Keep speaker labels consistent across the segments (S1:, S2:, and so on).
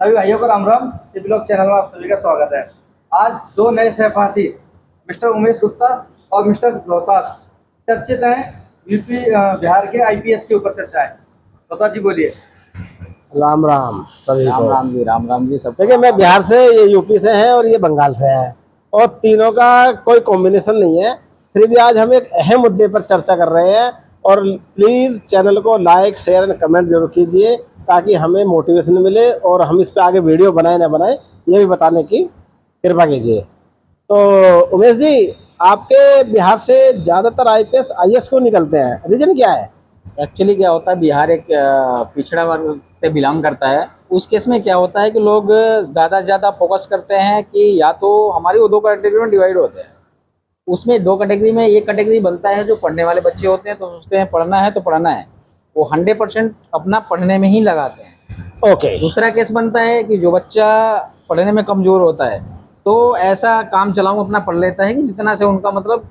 S1: सभी भाइयों को Ram Ram. City blog channel में आप सभी का स्वागत है। आज दो नए सहपाठी मिस्टर उमेश गुप्ता और मिस्टर रोहतास चर्चित हैं। यूपी बिहार के आईपीएस के ऊपर चर्चा है। रोहतास जी बोलिए।
S2: राम राम सभी को।
S3: राम राम जी सब।
S2: देखिए, मैं बिहार से, ये यूपी से है और ये बंगाल से है और तीनों का कोई कॉम्बिनेशन नहीं है। फिर भी आज हम एक अहम मुद्दे पर चर्चा कर रहे हैं और प्लीज़ चैनल को लाइक शेयर एंड कमेंट जरूर कीजिए ताकि हमें मोटिवेशन मिले और हम इस पे आगे वीडियो बनाए ना बनाए ये भी बताने की कृपा कीजिए। तो उमेश जी, आपके बिहार से ज़्यादातर आईपीएस आईएएस क्यों निकलते हैं? रीजन क्या है?
S3: एक्चुअली क्या होता है, बिहार एक पिछड़ा वर्ग से बिलोंग करता है। उस केस में क्या होता है कि लोग ज़्यादा से ज़्यादा फोकस करते हैं कि या तो हमारी वो दो कैटेगरी में डिवाइड होते हैं। उसमें दो कैटेगरी में एक कैटेगरी बनता है जो पढ़ने वाले बच्चे होते हैं, तो सोचते हैं पढ़ना है तो पढ़ना है, वो 100% अपना पढ़ने में ही लगाते हैं।
S2: ओके।
S3: दूसरा केस बनता है कि जो बच्चा पढ़ने में कमज़ोर होता है तो ऐसा काम चलाऊँ अपना पढ़ लेता है कि जितना से उनका मतलब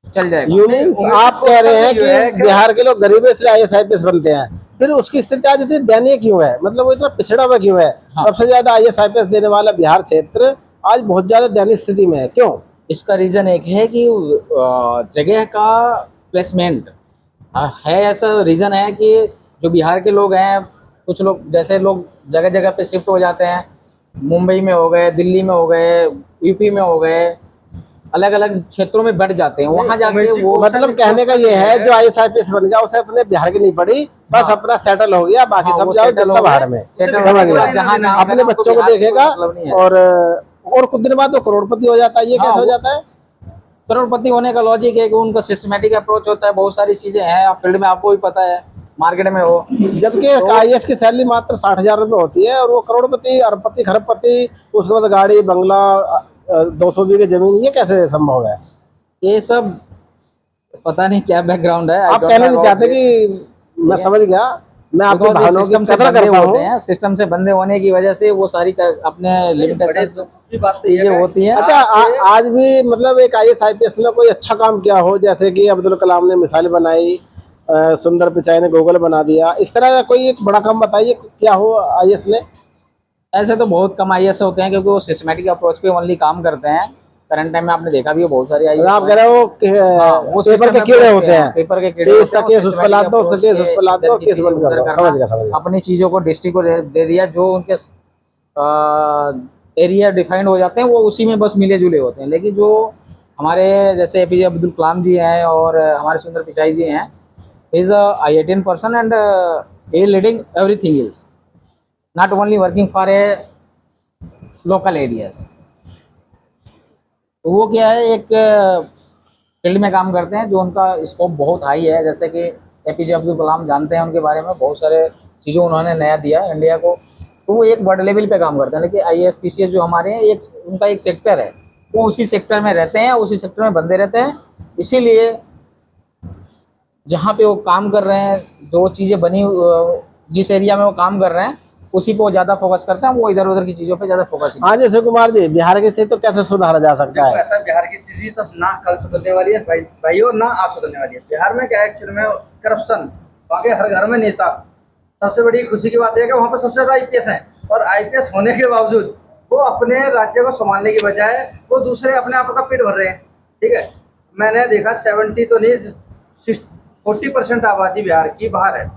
S3: चल जाएगा।
S2: यू मीन्स आप कह रहे हैं कि बिहार के लोग गरीबी से आईएएस आईपीएस बनते हैं, फिर उसकी स्थिति आज इतनी दयनीय क्यों है? मतलब वो इतना पिछड़ा हुआ क्यों है?
S3: हाँ।
S2: सबसे ज्यादा आईएएस आईपीएस देने वाला बिहार क्षेत्र आज बहुत ज्यादा दयनीय स्थिति में है, क्यों?
S3: इसका रीज़न एक है कि जगह का प्लेसमेंट है। ऐसा रीज़न है कि जो बिहार के लोग हैं, कुछ लोग जैसे लोग जगह जगह पे शिफ्ट हो जाते हैं। मुंबई में हो गए, दिल्ली में हो गए, यूपी में हो गए, अलग अलग क्षेत्रों में बढ़ जाते हैं। वहाँ जाके वो
S2: मतलब कहने का ये है, जो आईएएस आईपीएस बन गया उसे अपने बिहार की नहीं पड़ी, बस
S3: हाँ।
S2: अपना सेटल हो गया, बाकी
S3: हाँ,
S2: सब
S3: वो
S2: जाओ
S3: settle हो
S2: जनता
S3: गया,
S2: बाहर में।
S3: settle
S2: समझ
S3: हो गया,
S2: गया।
S3: जहाँ नाम
S2: अपने
S3: करना, उनको
S2: बच्चों को
S3: बिहार से कोई
S2: देखेगा
S3: मतलब नहीं है।
S2: और कुछ दिन बाद वो करोड़पति हो जाता है। ये
S3: हाँ,
S2: कैसे हो
S3: वो-
S2: जाता है?
S3: करोड़पति होने का लॉजिक है कि उनका सिस्टमेटिक अप्रोच होता है। बहुत सारी चीजें हैं, आप फील्ड में आपको भी पता है, मार्केट में हो।
S2: जबकि आईएएस की सैलरी मात्र 60,000 रुपये होती है और वो करोड़पति, अरबपति, खरबपति, उसके बाद गाड़ी बंगला, 200 बीघे जमीन, ये कैसे संभव है?
S3: ये सब पता नहीं क्या बैकग्राउंड है।
S2: आप कहना नहीं चाहते कि मैं समझ गया, मैं आपके भावनाओं की कदर करता हूँ।
S3: सिस्टम से बंधे होने की वजह से वो सारी अपने लिमिटेशन चीजें होती हैं।
S2: अच्छा, आज भी मतलब एक आईएएस आईपीएस ने कोई अच्छा काम किया हो, जैसे कि अब्दुल कलाम ने मिसाइल बनाई, सुंदर पिचाई ने गूगल बना दिया, इस तरह का कोई एक बड़ा काम बताइए क्या हो आईएएस ने?
S3: ऐसे तो बहुत कम आईएएस होते हैं क्योंकि वो सिस्टमेटिक अप्रोच पे ओनली काम करते हैं। करंट टाइम में आपने देखा भी है, बहुत सारे आईएएस
S2: आप कह रहे हो
S3: वो
S2: पेपर के कीड़े होते हैं,
S3: पेपर के
S2: कि इसका केस उस पर लाद दो, उसका केस उस पर लाद दो, केस बंद कर दो। समझ गया।
S3: अपनी चीजों को डिस्ट्रिक्ट को दे दिया, जो उनके एरिया डिफाइंड हो जाते हैं वो उसी में बस मिले जुले होते हैं। लेकिन जो हमारे जैसे एपीजे अब्दुल कलाम जी हैं और हमारे सुंदर पिचाई जी हैं, is IITian person and he leading everything is not only working for a local areas। तो वो क्या है, एक फील्ड में काम करते हैं जो उनका स्कोप बहुत हाई है। जैसे कि एपीजे अब्दुल कलाम जानते हैं उनके बारे में, बहुत सारे चीज़ों उन्होंने नया दिया इंडिया को। तो वो एक बड़े लेवल पे काम करते हैं। लेकिन आईएएस पीसीएस जो हमारे हैं, एक उनका एक सेक्टर है, वो उसी सेक्टर में रहते हैं, उसी सेक्टर में बंधे रहते हैं। इसीलिए जहाँ पे वो काम कर रहे हैं, जो चीज़ें बनी, जिस एरिया में वो काम कर रहे हैं, उसी पे वो ज़्यादा फोकस करते हैं। वो इधर उधर की चीज़ों पे ज़्यादा फोकस नहीं।
S2: हाँ जी, शिव कुमार जी, बिहार की स्थिति तो कैसे सुधारा जा सकता है?
S1: ऐसा बिहार की स्थिति तो ना कल सुधरने वाली है भाइयों, ना आज सुधरने वाली है। बिहार में क्या है, एक्चुअल में करप्शन, वहाँ के हर घर में नेता। सबसे बड़ी खुशी की बात यह है कि वहाँ पर सबसे ज़्यादा आईपीएस हैं, और आईपीएस होने के बावजूद वो अपने राज्य को संभालने की बजाय वो दूसरे अपने आप का पेट भर रहे हैं। ठीक है, मैंने देखा 70 तो नहीं, 40% आबादी बिहार की बाहर है,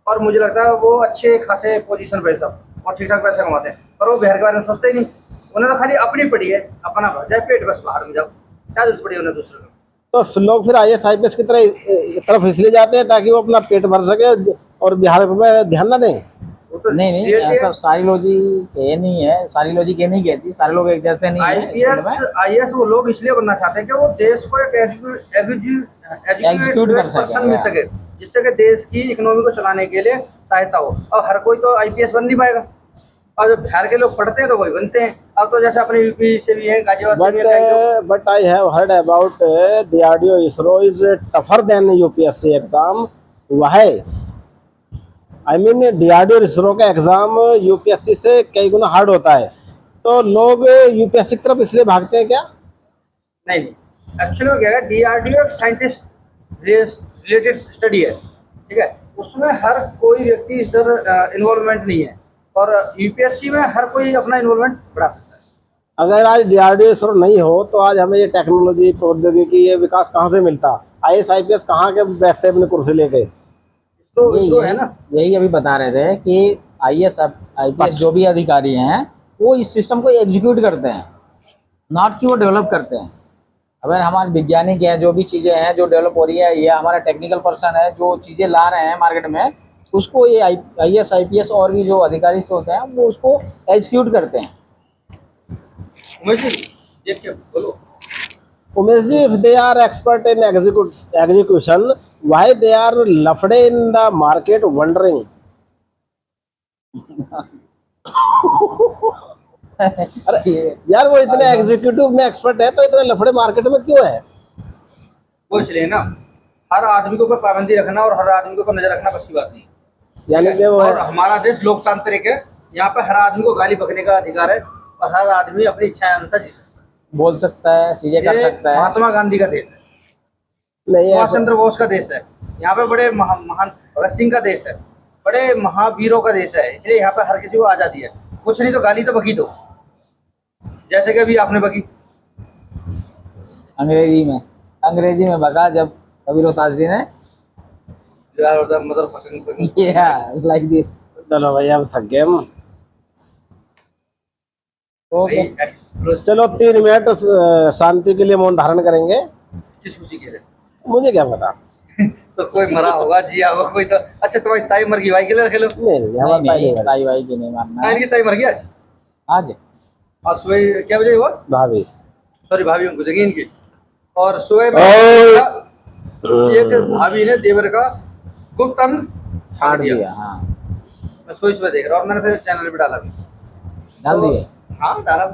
S1: और मुझे लगता है वो अच्छे खासे पोजीशन पे सब और ठीक ठाक पैसे कमाते हैं, पर वो बिहार के बारे में सोचते ही नहीं। उन्हें तो खाली अपनी पड़ी है, अपना भर जाए पेट, बस बाहर में जाओ, क्या जरूरत पड़ी उन्हें दूसरे को।
S2: तो लोग फिर आईएएस आईपीएस की तरफ इसलिए जाते हैं ताकि वो अपना पेट भर सके और बिहार में ध्यान ना दें।
S3: नहीं, ऐसा सारी लॉजिक ये नहीं है, सारी लॉजिक ये नहीं कहती, सारे लोग एक जैसे नहीं है।
S1: आईएएस वो लोग इसलिए बनना चाहते हैं कि वो देश को एक
S3: एग्जीक्यूट कर
S1: पर्सन मिल सके, जिससे कि देश की इकोनॉमी को चलाने के लिए सहायता हो। और हर कोई तो आईपीएस बन नहीं पाएगा, और जो बिहार के लोग पढ़ते हैं तो वही बनते हैं। अब तो जैसे अपने यूपी से भी है, गाजियाबाद से भी है।
S2: But I have heard about DRDO ISRO is tougher than UPSC exam. Why? I mean DRDO ISRO का एग्जाम यूपीएससी से कई गुना हार्ड होता है, तो लोग यूपीएससी की तरफ इसलिए भागते हैं क्या?
S1: नहीं, एक्चुअली क्या है, DRDO एक साइंटिस्ट रिलेटेड स्टडी है। ठीक है, उसमें हर कोई व्यक्ति इधर इन्वॉल्वमेंट नहीं है, और यूपीएससी में हर कोई अपना इन्वॉल्वमेंट बढ़ा सकता है।
S2: अगर आज डीआरडीओ शुरू नहीं हो तो आज हमें ये टेक्नोलॉजी प्रौद्योगिकी ये विकास कहाँ से मिलता? आईएएस आईपीएस कहाँ के बैठते अपनी कुर्सी लेके?
S1: तो जो है ना,
S3: यही अभी बता रहे थे कि आईएएस आईपीएस जो भी अधिकारी हैं वो इस सिस्टम को एग्जीक्यूट करते हैं, नॉट कि वो डेवलप करते हैं। अगर हमारे वैज्ञानिक हैं, जो भी चीज़ें हैं जो डेवलप हो रही है, या हमारा टेक्निकल पर्सन है जो चीज़ें ला रहे हैं मार्केट में, उसको ये आईएएस आईपीएस और भी जो अधिकारी से होते हैं वो उसको एग्जीक्यूट करते हैं।
S1: उमेश जी देख के बोलो।
S2: Umesh ji, if they are expert in execution, why they are lafde in the market wondering? अरे यार, वो इतने एग्जीक्यूटिव में एक्सपर्ट है तो इतने लफड़े मार्केट में क्यों है?
S1: वो इसलिए ना, हर आदमी के ऊपर पाबंदी रखना और हर आदमी के ऊपर नजर रखना बस की बात नहीं है।
S2: यानी कि वो
S1: और हमारा देश लोकतांत्रिक है, यहाँ पे हर आदमी को गाली बकने का अधिकार है और हर आदमी अपनी इच्छा अनुसार जी सकता
S3: बोल सकता है, चीज़ें कर
S1: है।
S3: सकता है।
S1: महात्मा गांधी का देश है,
S2: नहीं
S1: सुभाष
S2: ऐसा,
S1: चंद्र बोस का देश है, यहाँ पे बड़े महान भगत सिंह का देश है, बड़े महावीरों का देश है, इसलिए यहाँ पे हर किसी को आज़ादी है। कुछ नहीं तो गाली तो बकी दो, जैसे कि अभी आपने बकी।
S3: अंग्रेजी में बका जब कबीर रोहतास जी ने
S1: मदर
S3: लाइक दिस।
S2: चलो भाई अब थक गए हम।
S3: ओके,
S2: चलो 3 मिनट शांति के लिए मौन धारण करेंगे।
S1: किस खुशी के लिए?
S2: मुझे क्या पता।
S1: तो कोई मरा होगा, जिया होगा कोई तो। अच्छा, तुम्हारी ताई मर गई, भाई के लिए खेलो।
S2: नहीं नहीं, हमारा
S3: नहीं
S2: ताई
S3: नहीं,
S2: नहीं
S3: ताई वाई की नहीं मारना है।
S1: इनकी ताई मर गई आज।
S3: आज
S1: और सुबह क्या बजे हुआ?
S2: भाभी।
S1: सॉरी, भाभी उनको जगी इनकी। और सुबह में एक भाभी ने देवर का गुप्त अंग
S3: छाड़ दिया। हाँ,
S1: मैं सोच में देख रहा हूँ, और मैंने फिर चैनल पे डाला भी।
S3: डाल दिए।
S1: हाँ डाला।